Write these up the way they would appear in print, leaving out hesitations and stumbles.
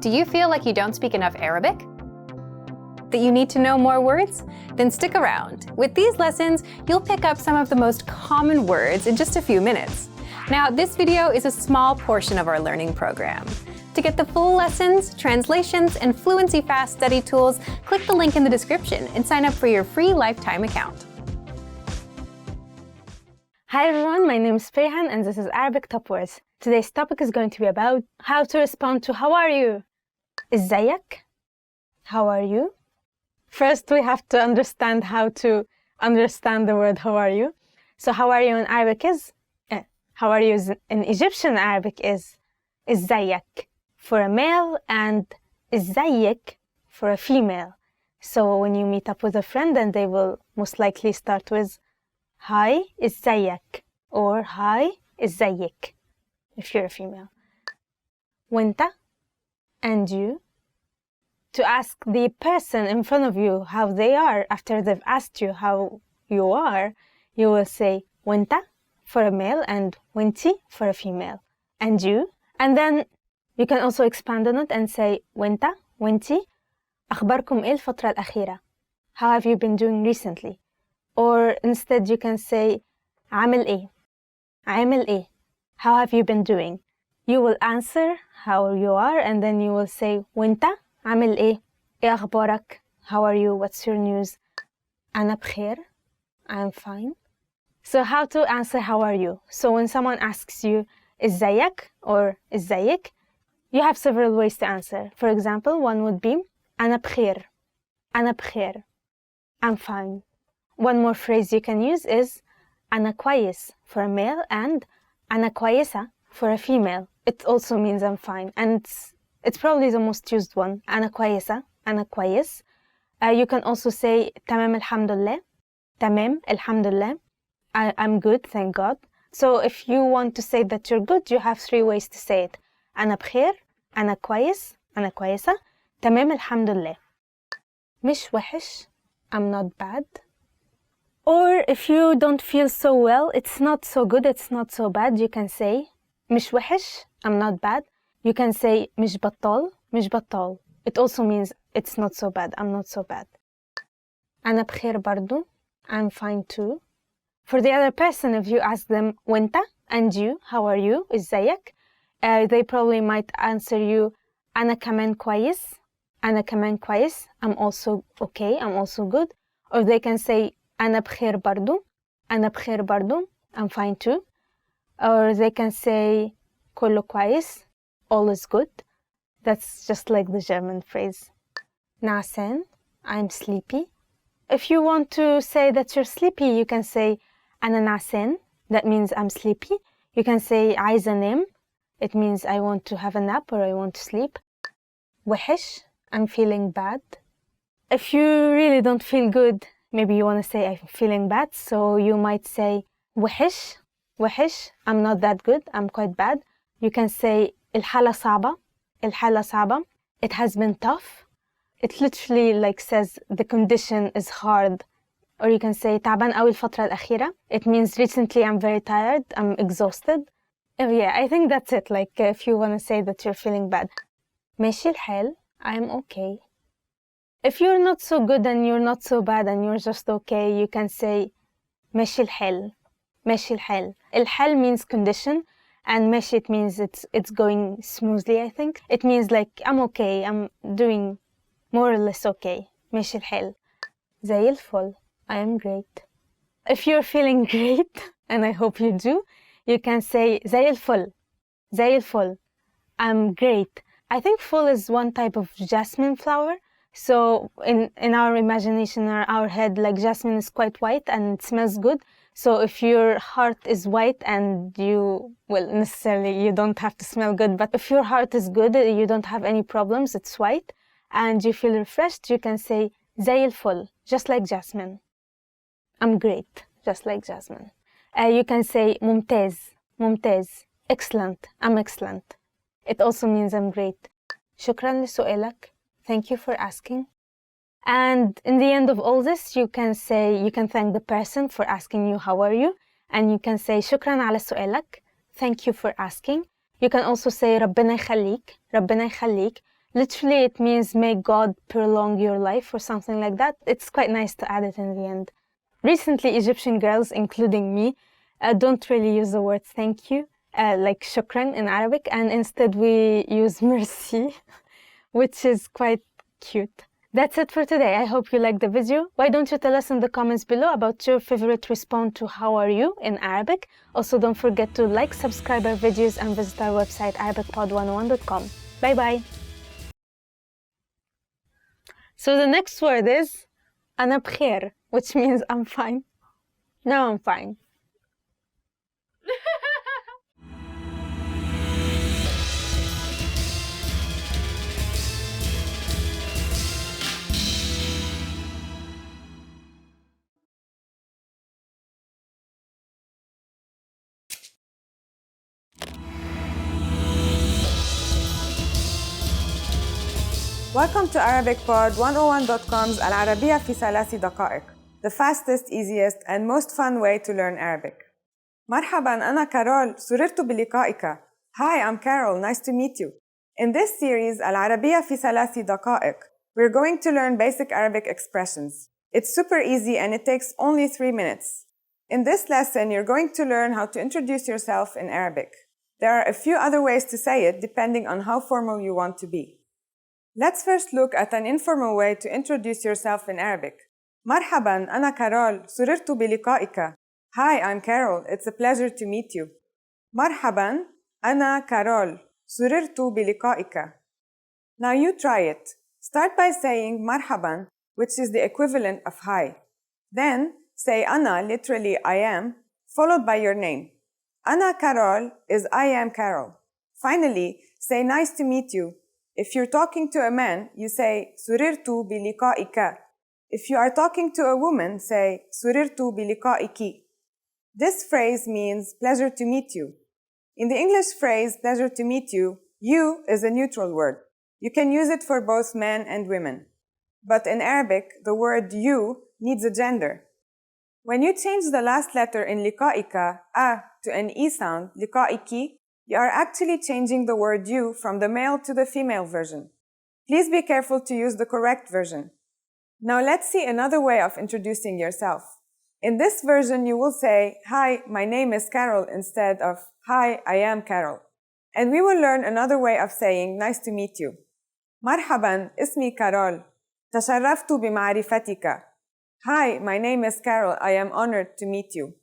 Do you feel like you don't speak enough Arabic? That you need to know more words? Then stick around. With these lessons, you'll pick up some of the most common words in just a few minutes. Now, this video is a small portion of our learning program. To get the full lessons, translations, and Fluency Fast study tools, click the link in the description and sign up for your free lifetime account. Hi everyone, my name is Fayhan and this is Arabic Top Words. Today's topic is going to be about how to respond to how are you? ازيك? How are you? First, we have to understand how to understand the word how are you. So how are you in Arabic is, how are you in Egyptian Arabic is ازيك for a male and ازيك for a female. So when you meet up with a friend, then they will most likely start with hi ازيك or hi ازيك if you're a female. وانت and you. To ask the person in front of you how they are after they've asked you how you are, you will say وانت for a male and وانتي for a female. And you. And then you can also expand on it and say وانت وانتي أخباركم إيه الفترة الأخيرة? How have you been doing recently? Or instead you can say عامل إيه? عامل إيه? How have you been doing? You will answer how you are and then you will say وانت عامل إيه؟ إيه أخبارك? How are you? What's your news? أنا بخير. I'm fine. So how to answer how are you? So when someone asks you إزيك or إزيك, you have several ways to answer. For example, one would be أنا بخير. أنا بخير. I'm fine. One more phrase you can use is أنا كويس for a male and أنا كويسة for a female. It also means I'm fine. And it's probably the most used one. أنا كويسة. أنا كويس. You can also say تمام الحمد لله. تمام الحمد لله. I'm good, thank God. So if you want to say that you're good, you have three ways to say it. أنا بخير. أنا كويس. أنا كويسة. تمام الحمد لله. مش وحش. I'm not bad. Or if you don't feel so well, it's not so good, it's not so bad, you can say مش وحش. I'm not bad. You can say مش بطال. مش بطال. It also means it's not so bad. I'm not so bad. أنا بخير برضو. I'm fine too. For the other person, if you ask them وانت and you, how are you? ازيك? They probably might answer you أنا كمان كويس. أنا كمان كويس. I'm also okay. I'm also good. Or they can say أنا بخير برضو. أنا بخير برضو. I'm fine too. Or they can say كله كويس. All is good. That's just like the German phrase. نعسان. I'm sleepy. If you want to say that you're sleepy, you can say أنا نعسان. That means I'm sleepy. You can say عايزة أنام. It means I want to have a nap or I want to sleep. وحش. I'm feeling bad. If you really don't feel good, maybe you want to say I'm feeling bad, so you might say وحش. وحش. I'm not that good. I'm quite bad. You can say الحالة صعبة. الحالة صعبة. It has been tough. It literally like says the condition is hard. Or you can say تعبان قوي الفترة الأخيرة. It means recently I'm very tired. I'm exhausted. Yeah, I think that's it. Like if you want to say that you're feeling bad. ماشي الحال. I'm okay. If you're not so good and you're not so bad and you're just okay, you can say ماشي الحال. ماشي الحال. الحال means condition and ماشي it means it's going smoothly, I think. It means like I'm okay. I'm doing more or less okay. ماشي الحال. زي الفل. I am great. If you're feeling great, and I hope you do, you can say زي الفل. زي الفل. I'm great. I think full is one type of jasmine flower. So in our imagination or our head, like jasmine is quite white and it smells good. So if your heart is white and you, well, necessarily you don't have to smell good, but if your heart is good, you don't have any problems, it's white, and you feel refreshed, you can say زي الفل, just like jasmine. I'm great, just like jasmine. You can say ممتاز. ممتاز. Excellent. I'm excellent. It also means I'm great. شكرا لسؤالك. Thank you for asking. And in the end of all this, you can thank the person for asking you how are you, and you can say شكرا على سؤالك. Thank you for asking. You can also say ربنا يخليك. ربنا يخليك. Literally, it means may God prolong your life or something like that. It's quite nice to add it in the end. Recently, Egyptian girls, including me, don't really use the word thank you, like shukran in Arabic, and instead we use merci, which is quite cute. That's it for today. I hope you liked the video. Why don't you tell us in the comments below about your favorite response to how are you in Arabic. Also, don't forget to like, subscribe our videos, and visit our website arabicpod101.com. Bye bye. So the next word is أنا بخير, which means I'm fine. No, I'm fine. Welcome to ArabicPod101.com's العربية في 3 دقائق, the fastest, easiest, and most fun way to learn Arabic. مرحباً, أنا كارول, سررت بلقائك. Hi, I'm Carol, nice to meet you. In this series, العربية في 3 دقائق, we're going to learn basic Arabic expressions. It's super easy and it takes only 3 minutes. In this lesson, you're going to learn how to introduce yourself in Arabic. There are a few other ways to say it depending on how formal you want to be. Let's first look at an informal way to introduce yourself in Arabic. مرحباً, أنا كارول, سررت بلقائك. Hi, I'm Carol, it's a pleasure to meet you. مرحباً, أنا كارول, سررت بلقائك. Now you try it. Start by saying مرحباً, which is the equivalent of hi. Then say أنا, literally I am, followed by your name. أنا كارول is I am Carol. Finally, say nice to meet you. If you're talking to a man, you say سررت بلقائك. If you are talking to a woman, say سررت بلقائك. This phrase means pleasure to meet you. In the English phrase pleasure to meet you, you is a neutral word. You can use it for both men and women. But in Arabic, the word you needs a gender. When you change the last letter in لقائك, a, to an e sound, لقائك, you are actually changing the word you from the male to the female version. Please be careful to use the correct version. Now let's see another way of introducing yourself. In this version, you will say, Hi, my name is Carol instead of Hi, I am Carol. And we will learn another way of saying nice to meet you. مرحباً, اسمي كارول. تشرفت بمعرفتك. Hi, my name is Carol. I am honored to meet you.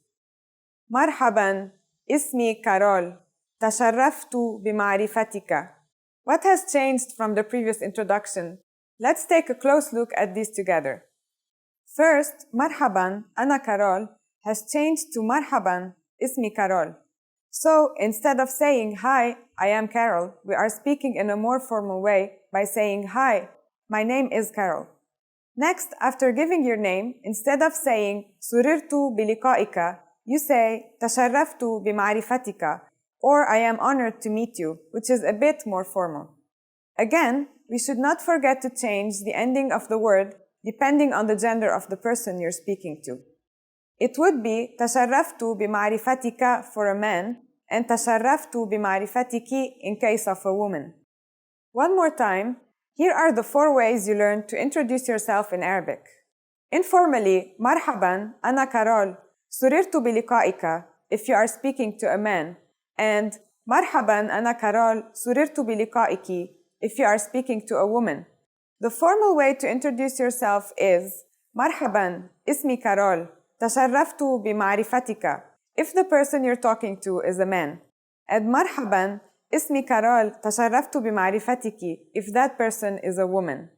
مرحباً, اسمي كارول. تشرفت بمعرفتك. What has changed from the previous introduction? Let's take a close look at these together. First, مرحباً, أنا كارول has changed to مرحباً, اسمي كارول. So, instead of saying, Hi, I am Carol, we are speaking in a more formal way by saying, Hi, my name is Carol. Next, after giving your name, instead of saying سررت بلقائك, you say تشرفت بمعرفتك, or I am honored to meet you, which is a bit more formal. Again, we should not forget to change the ending of the word depending on the gender of the person you're speaking to. It would be تشرفت بمعرفتك for a man and تشرفت بمعرفتك in case of a woman. One more time, here are the 4 ways you learn to introduce yourself in Arabic. Informally, مرحباً, أنا كارول, سررت بلقائك if you are speaking to a man, and مرحباً أنا كارول سررت بلقائك if you are speaking to a woman. The formal way to introduce yourself is مرحباً اسمي كارول تشرفت بمعرفتك if the person you're talking to is a man, and مرحباً اسمي كارول تشرفت بمعرفتك if that person is a woman.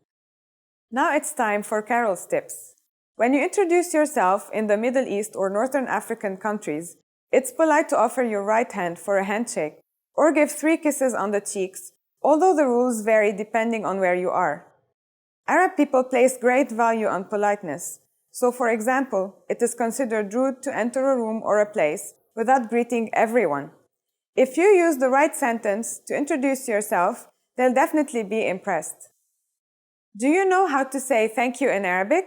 Now it's time for Carol's tips. When you introduce yourself in the Middle East or Northern African countries, it's polite to offer your right hand for a handshake or give 3 kisses on the cheeks, although the rules vary depending on where you are. Arab people place great value on politeness. So, for example, it is considered rude to enter a room or a place without greeting everyone. If you use the right sentence to introduce yourself, they'll definitely be impressed. Do you know how to say thank you in Arabic?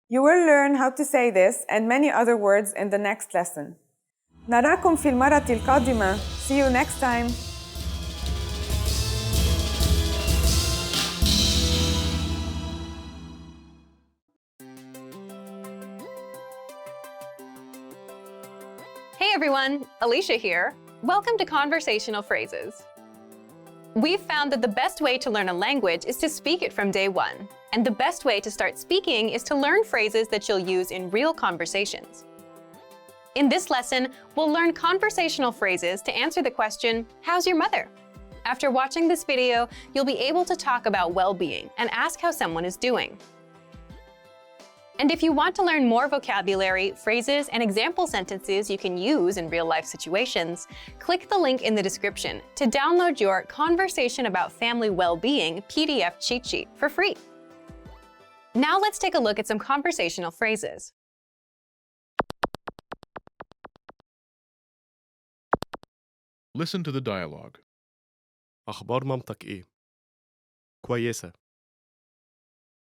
You will learn how to say this and many other words in the next lesson. نراكم في المرة القادمة. See you next time. everyone, Alicia here. Welcome to Conversational Phrases. We've found that the best way to learn a language is to speak it from day one. And the best way to start speaking is to learn phrases that you'll use in real conversations. In this lesson, we'll learn conversational phrases to answer the question, how's your mother? After watching this video, you'll be able to talk about well-being and ask how someone is doing. And if you want to learn more vocabulary, phrases, and example sentences you can use in real-life situations, click the link in the description to download your Conversation About Family Well-Being PDF cheat sheet for free. Now let's take a look at some conversational phrases. Listen to the dialogue. أخبار مامتك إيه؟ كويسة.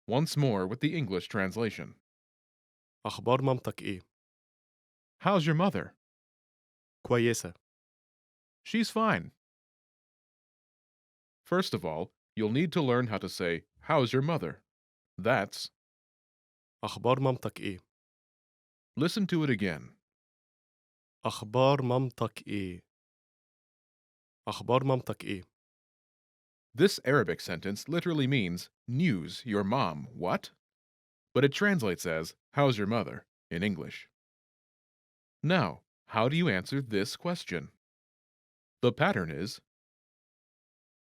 Once more with the English translation. أخبار مامتك إيه؟ How's your mother? كويسة. She's fine. First of all, you'll need to learn how to say, how's your mother? That's. أخبار مامتك إيه؟ Listen to it again. أخبار مامتك إيه؟ أخبار مامتك إيه؟ This Arabic sentence literally means, news, your mom, what? But it translates as, how's your mother, in English. Now, how do you answer this question? The pattern is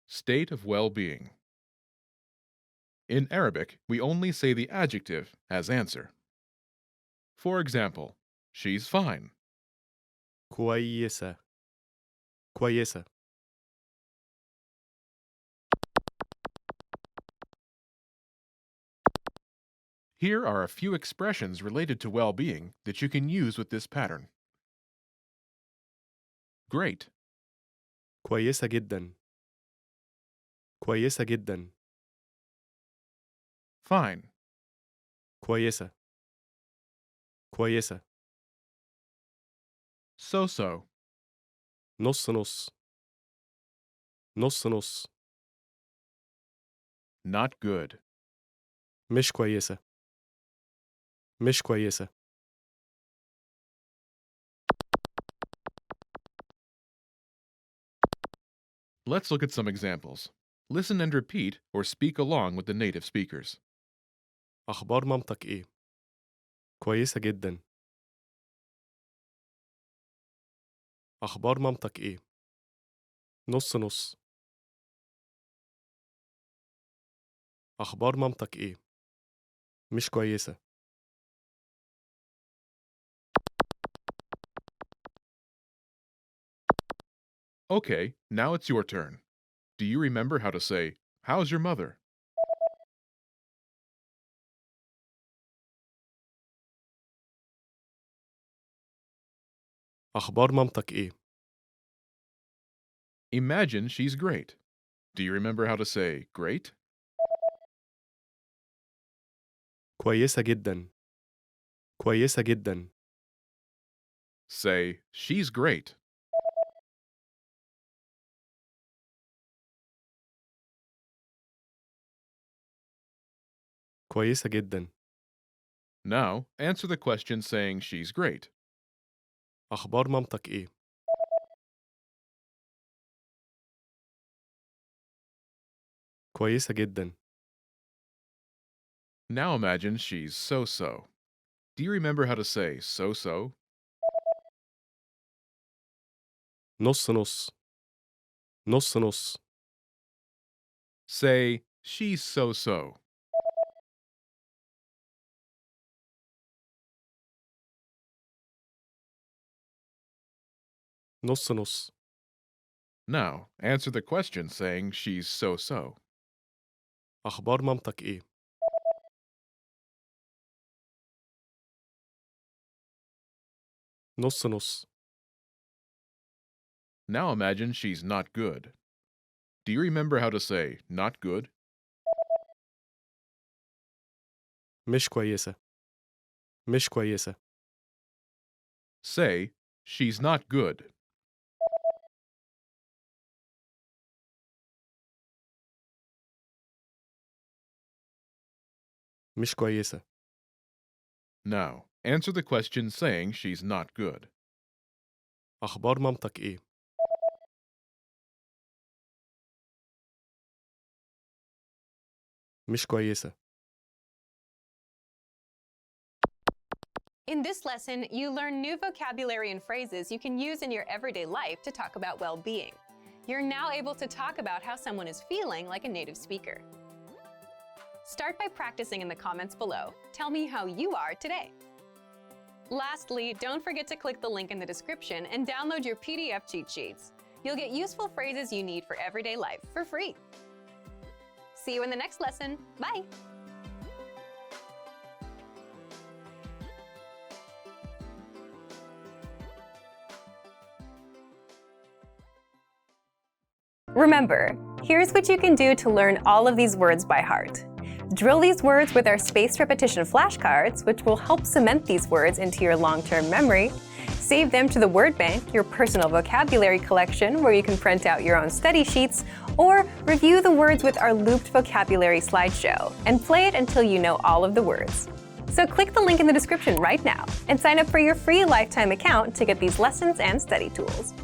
state of well-being. In Arabic, we only say the adjective as answer. For example, she's fine. كويسة. كويسة. Here are a few expressions related to well-being that you can use with this pattern. Great. كويسة جدا. كويسة جدا. Fine. كويسة. كويسة. So-so. نص نص. نص نص. Not good. مش كويسة. مش كويسة. Let's look at some examples. Listen and repeat or speak along with the native speakers. أخبار مامتك إيه؟ كويسة جدا. أخبار مامتك إيه؟ نص نص. أخبار مامتك إيه؟ مش كويسة. Okay, now it's your turn. Do you remember how to say, how's your mother? أخبار مامتك إيه؟ Imagine she's great. Do you remember how to say, great? كويسة جدا. كويسة جدا. Say, she's great. كويسة جدا. Now, answer the question saying she's great. أخبار مامتك إيه؟ كويسة جدا. Now imagine she's so-so. Do you remember how to say so-so? نص نص. نص نص. Say, she's so-so. نص نص. Now, answer the question saying she's so-so. أخبار مامتك إيه؟ نص نص. Now imagine she's not good. Do you remember how to say not good? مش كويسة. مش كويسة. Say, she's not good. مش كويسة. Now, answer the question saying she's not good. أخبار مامتك إيه؟ مش كويسة. In this lesson, you learn new vocabulary and phrases you can use in your everyday life to talk about well-being. You're now able to talk about how someone is feeling like a native speaker. Start by practicing in the comments below. Tell me how you are today. Lastly, don't forget to click the link in the description and download your PDF cheat sheets. You'll get useful phrases you need for everyday life for free. See you in the next lesson. Bye! Remember, here's what you can do to learn all of these words by heart. Drill these words with our spaced repetition flashcards, which will help cement these words into your long-term memory. Save them to the word bank, your personal vocabulary collection, where you can print out your own study sheets, or review the words with our looped vocabulary slideshow, and play it until you know all of the words. So click the link in the description right now and sign up for your free lifetime account to get these lessons and study tools.